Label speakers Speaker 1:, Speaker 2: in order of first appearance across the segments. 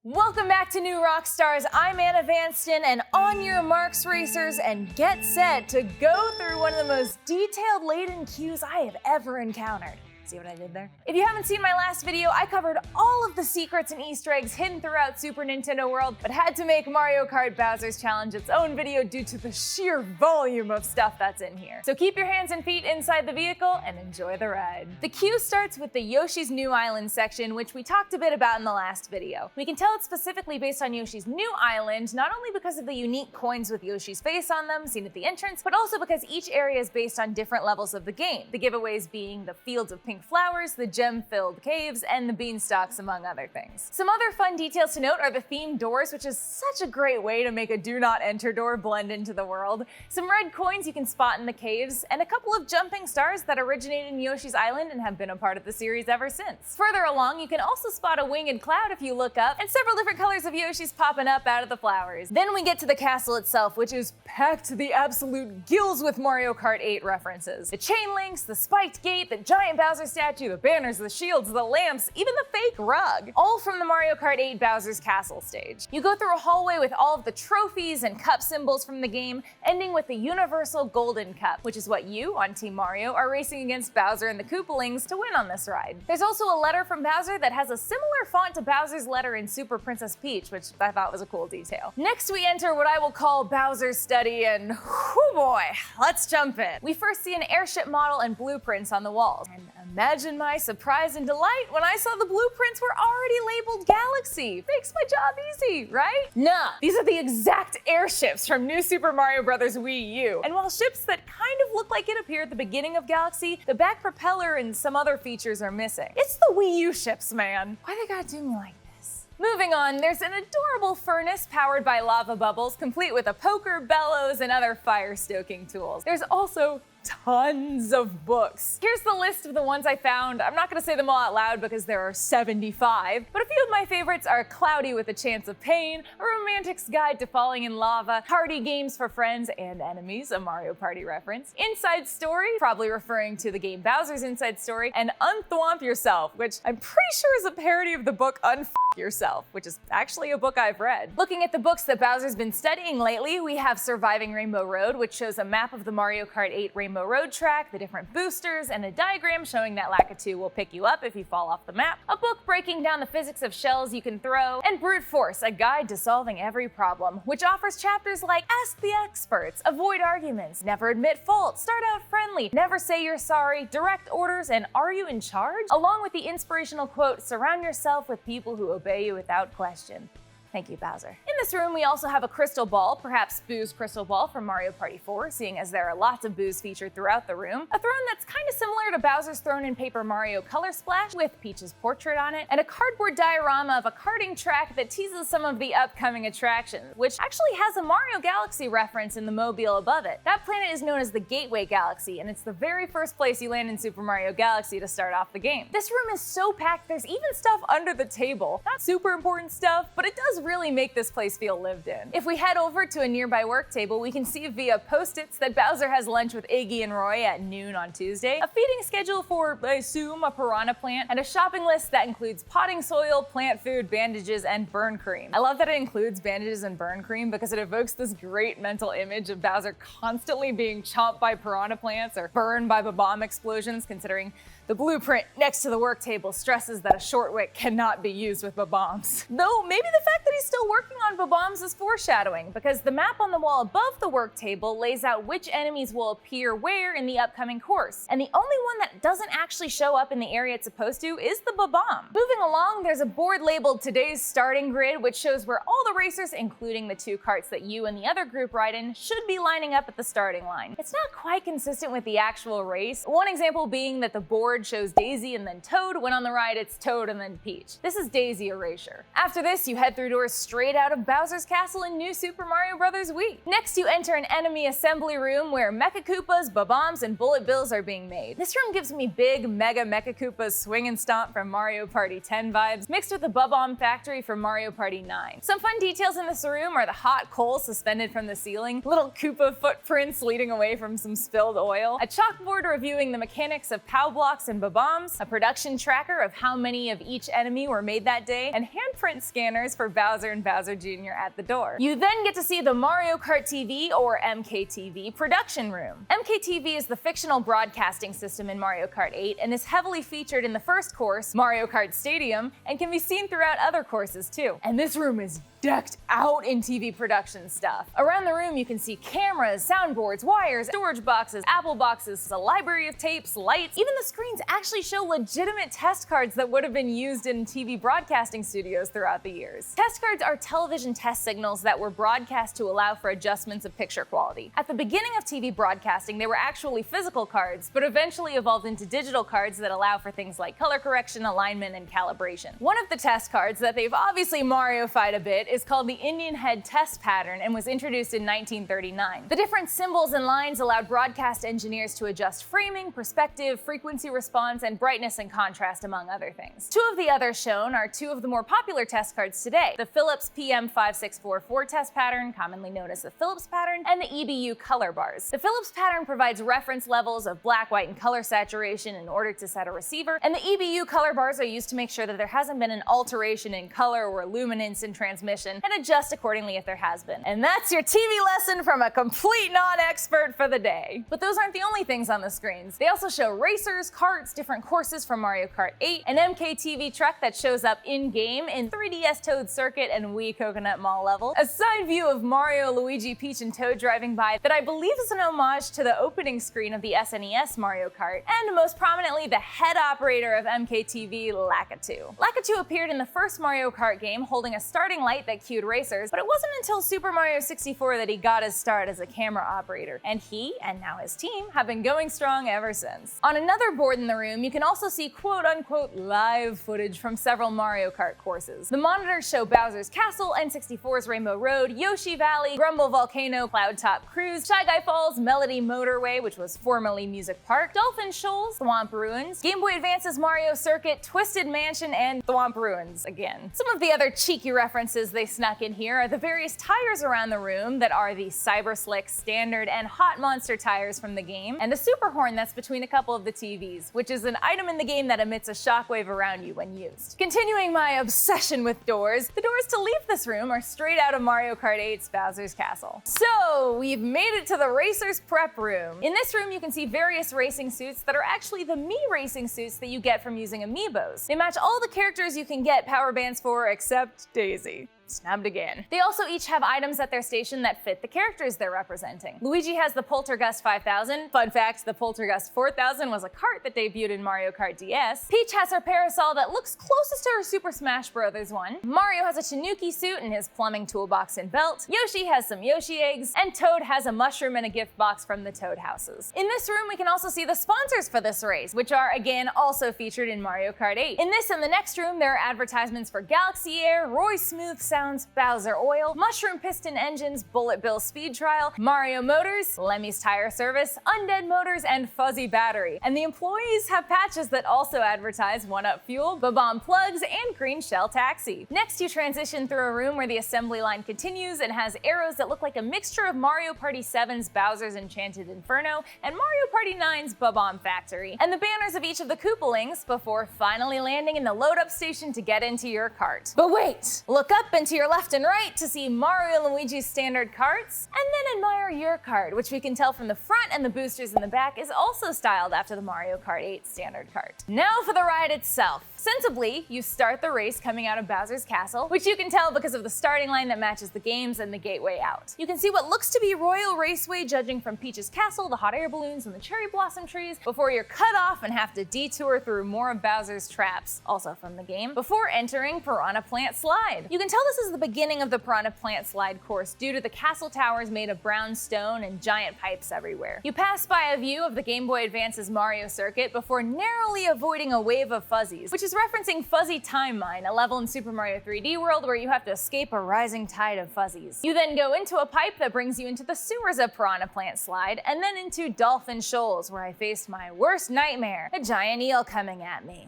Speaker 1: Welcome back to New Rockstars. I'm Anna Vanston, and on your marks, racers, and get set to go through one of the most detailed laden queues I have ever encountered. See what I did there? If you haven't seen my last video, I covered all of the secrets and Easter eggs hidden throughout Super Nintendo World, but had to make Mario Kart Bowser's Challenge its own video due to the sheer volume of stuff that's in here. So keep your hands and feet inside the vehicle and enjoy the ride. The queue starts with the Yoshi's New Island section, which we talked a bit about in the last video. We can tell it's specifically based on Yoshi's New Island, not only because of the unique coins with Yoshi's face on them seen at the entrance, but also because each area is based on different levels of the game. The giveaways being the fields of pink flowers, the gem-filled caves, and the beanstalks, among other things. Some other fun details to note are the themed doors, which is such a great way to make a do not enter door blend into the world, some red coins you can spot in the caves, and a couple of jumping stars that originated in Yoshi's Island and have been a part of the series ever since. Further along, you can also spot a winged cloud if you look up, and several different colors of Yoshi's popping up out of the flowers. Then we get to the castle itself, which is packed to the absolute gills with Mario Kart 8 references. The chain links, the spiked gate, the giant Bowser statue, the banners, the shields, the lamps, even the fake rug, all from the Mario Kart 8 Bowser's Castle stage. You go through a hallway with all of the trophies and cup symbols from the game, ending with the Universal Golden Cup, which is what you, on Team Mario, are racing against Bowser and the Koopalings to win on this ride. There's also a letter from Bowser that has a similar font to Bowser's letter in Super Princess Peach, which I thought was a cool detail. Next we enter what I will call Bowser's study, and whoo boy, let's jump in. We first see an airship model and blueprints on the walls, and imagine my surprise and delight when I saw the blueprints were already labeled Galaxy. Makes my job easy, right? Nah, these are the exact airships from New Super Mario Bros. Wii U. And while ships that kind of look like it appear at the beginning of Galaxy, the back propeller and some other features are missing. It's the Wii U ships, man. Why they gotta do me like this? Moving on, there's an adorable furnace powered by lava bubbles, complete with a poker, bellows, and other fire-stoking tools. There's also tons of books. Here's the list of the ones I found. I'm not gonna say them all out loud because there are 75, but a few of my favorites are Cloudy with a Chance of Pain, A Romantic's Guide to Falling in Lava, Party Games for Friends and Enemies, a Mario Party reference, Inside Story, probably referring to the game Bowser's Inside Story, and Unthwomp Yourself, which I'm pretty sure is a parody of the book Unf Yourself, which is actually a book I've read. Looking at the books that Bowser's been studying lately, we have Surviving Rainbow Road, which shows a map of the Mario Kart 8 Rainbow Road track, the different boosters, and a diagram showing that Lakitu will pick you up if you fall off the map, a book breaking down the physics of shells you can throw, and Brute Force, a guide to solving every problem, which offers chapters like Ask the Experts, Avoid Arguments, Never Admit Fault, Start Out Friendly, Never Say You're Sorry, Direct Orders, and Are You in Charge? Along with the inspirational quote, Surround yourself with people who obey you without question. Thank you, Bowser. In this room, we also have a crystal ball, perhaps Boo's crystal ball from Mario Party 4, seeing as there are lots of Boos featured throughout the room, a throne that's kind of similar to Bowser's throne in Paper Mario Color Splash, with Peach's portrait on it, and a cardboard diorama of a karting track that teases some of the upcoming attractions, which actually has a Mario Galaxy reference in the mobile above it. That planet is known as the Gateway Galaxy, and it's the very first place you land in Super Mario Galaxy to start off the game. This room is so packed, there's even stuff under the table. Not super important stuff, but it does really make this place feel lived in. If we head over to a nearby work table, we can see via post-its that Bowser has lunch with Iggy and Roy at noon on Tuesday, a feeding schedule for, I assume, a piranha plant, and a shopping list that includes potting soil, plant food, bandages, and burn cream. I love that it includes bandages and burn cream because it evokes this great mental image of Bowser constantly being chomped by piranha plants or burned by bomb explosions, considering the blueprint next to the work table stresses that a short wick cannot be used with bombs. Though maybe the fact that he's still working on bombs is foreshadowing, because the map on the wall above the work table lays out which enemies will appear where in the upcoming course, and the only one that doesn't actually show up in the area it's supposed to is the bomb. Moving along, there's a board labeled Today's Starting Grid, which shows where all the racers, including the two carts that you and the other group ride in, should be lining up at the starting line. It's not quite consistent with the actual race, one example being that the board shows Daisy and then Toad, when on the ride it's Toad and then Peach. This is Daisy Erasure. After this, you head through doors straight out of Bowser's Castle in New Super Mario Bros. Wii. Next, you enter an enemy assembly room where Mecha Koopas, Bob-ombs, and Bullet Bills are being made. This room gives me big Mega Mecha Koopas swing and stomp from Mario Party 10 vibes, mixed with the Bob-omb factory from Mario Party 9. Some fun details in this room are the hot coal suspended from the ceiling, little Koopa footprints leading away from some spilled oil, a chalkboard reviewing the mechanics of POW blocks and Bob-ombs, a production tracker of how many of each enemy were made that day, and hand imprint scanners for Bowser and Bowser Jr. at the door. You then get to see the Mario Kart TV, or MKTV, production room. MKTV is the fictional broadcasting system in Mario Kart 8 and is heavily featured in the first course, Mario Kart Stadium, and can be seen throughout other courses too. And this room is decked out in TV production stuff. Around the room you can see cameras, soundboards, wires, storage boxes, Apple boxes, a library of tapes, lights. Even the screens actually show legitimate test cards that would have been used in TV broadcasting studios throughout the years. Test cards are television test signals that were broadcast to allow for adjustments of picture quality. At the beginning of TV broadcasting, they were actually physical cards, but eventually evolved into digital cards that allow for things like color correction, alignment, and calibration. One of the test cards that they've obviously Mario-fied a bit is called the Indian Head Test Pattern and was introduced in 1939. The different symbols and lines allowed broadcast engineers to adjust framing, perspective, frequency response, and brightness and contrast, among other things. Two of the others shown are two of the more popular test cards today, the Philips PM5644 test pattern, commonly known as the Philips pattern, and the EBU color bars. The Philips pattern provides reference levels of black, white, and color saturation in order to set a receiver, and the EBU color bars are used to make sure that there hasn't been an alteration in color or luminance in transmission, and adjust accordingly if there has been. And that's your TV lesson from a complete non-expert for the day. But those aren't the only things on the screens. They also show racers, karts, different courses from Mario Kart 8, an MKTV truck that shows up in-game in 3DS Toad Circuit and Wii Coconut Mall level, a side view of Mario, Luigi, Peach, and Toad driving by that I believe is an homage to the opening screen of the SNES Mario Kart, and most prominently the head operator of MKTV, Lakitu. Lakitu appeared in the first Mario Kart game holding a starting light that cued racers, but it wasn't until Super Mario 64 that he got his start as a camera operator, and he, and now his team, have been going strong ever since. On another board in the room, you can also see quote-unquote live footage from several Mario Kart courses. The monitors show Bowser's Castle, N64's Rainbow Road, Yoshi Valley, Grumble Volcano, Cloud Top Cruise, Shy Guy Falls, Melody Motorway, which was formerly Music Park, Dolphin Shoals, Thwomp Ruins, Game Boy Advance's Mario Circuit, Twisted Mansion, and Thwomp Ruins again. Some of the other cheeky references they snuck in here are the various tires around the room that are the Cyber Slick, Standard, and Hot Monster tires from the game, and a super horn that's between a couple of the TVs, which is an item in the game that emits a shockwave around you when used. Continuing my obsession with doors, the doors to leave this room are straight out of Mario Kart 8's Bowser's Castle. So, we've made it to the Racers Prep Room. In this room, you can see various racing suits that are actually the Mii racing suits that you get from using amiibos. They match all the characters you can get power bands for except Daisy. Snubbed again. They also each have items at their station that fit the characters they're representing. Luigi has the Poltergust 5000. Fun fact, the Poltergust 4000 was a cart that debuted in Mario Kart DS. Peach has her parasol that looks closest to her Super Smash Bros. One. Mario has a Tanuki suit and his plumbing toolbox and belt. Yoshi has some Yoshi eggs, and Toad has a mushroom and a gift box from the Toad houses. In this room, we can also see the sponsors for this race, which are again also featured in Mario Kart 8. In this and the next room, there are advertisements for Galaxy Air, Roy Smooth Sounds, Bowser Oil, Mushroom Piston Engines, Bullet Bill Speed Trial, Mario Motors, Lemmy's Tire Service, Undead Motors, and Fuzzy Battery. And the employees have patches that also advertise 1UP Fuel, Bob-omb Plugs, and Green Shell Taxi. Next, you transition through a room where the assembly line continues and has arrows that look like a mixture of Mario Party 7's Bowser's Enchanted Inferno and Mario Party 9's Bob-omb Factory, and the banners of each of the Koopalings before finally landing in the load-up station to get into your cart. But wait! Look up and to your left and right to see Mario and Luigi's standard carts, and then admire your cart, which we can tell from the front and the boosters in the back is also styled after the Mario Kart 8 standard cart. Now for the ride itself. Sensibly, you start the race coming out of Bowser's Castle, which you can tell because of the starting line that matches the games and the gateway out. You can see what looks to be Royal Raceway judging from Peach's Castle, the hot air balloons, and the cherry blossom trees before you're cut off and have to detour through more of Bowser's traps, also from the game, before entering Piranha Plant Slide. You can tell this is the beginning of the Piranha Plant Slide course due to the castle towers made of brown stone and giant pipes everywhere. You pass by a view of the Game Boy Advance's Mario Circuit before narrowly avoiding a wave of fuzzies, which is referencing Fuzzy Time Mine, a level in Super Mario 3D World where you have to escape a rising tide of fuzzies. You then go into a pipe that brings you into the sewers of Piranha Plant Slide, and then into Dolphin Shoals, where I faced my worst nightmare, a giant eel coming at me.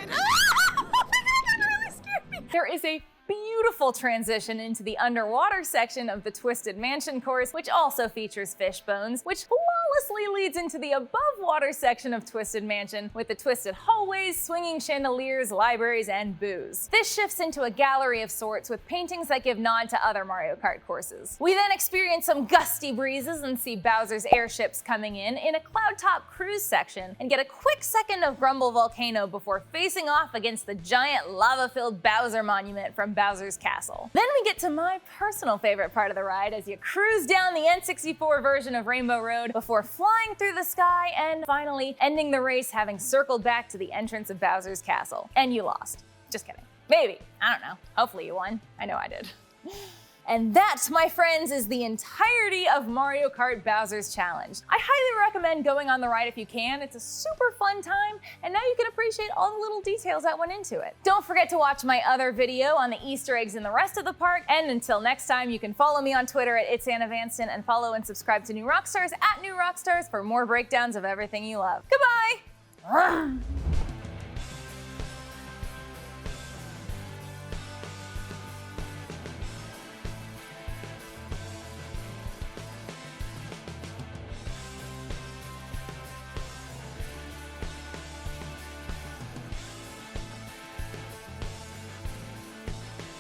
Speaker 1: There is a beautiful transition into the underwater section of the Twisted Mansion course, which also features fish bones, which flawlessly leads into the above water section of Twisted Mansion with the twisted hallways, swinging chandeliers, libraries, and booze. This shifts into a gallery of sorts with paintings that give nod to other Mario Kart courses. We then experience some gusty breezes and see Bowser's airships coming in a cloud top cruise section, and get a quick second of Grumble Volcano before facing off against the giant lava-filled Bowser monument from Bowser's Castle. Then we get to my personal favorite part of the ride as you cruise down the N64 version of Rainbow Road before flying through the sky and finally ending the race having circled back to the entrance of Bowser's Castle. And you lost. Just kidding. Maybe. I don't know. Hopefully you won. I know I did. And that, my friends, is the entirety of Mario Kart Bowser's Challenge. I highly recommend going on the ride if you can. It's a super fun time, and now you can appreciate all the little details that went into it. Don't forget to watch my other video on the Easter eggs in the rest of the park, and until next time, you can follow me on Twitter at @It'sAnnaVanston and follow and subscribe to New Rockstars @NewRockstars for more breakdowns of everything you love. Goodbye!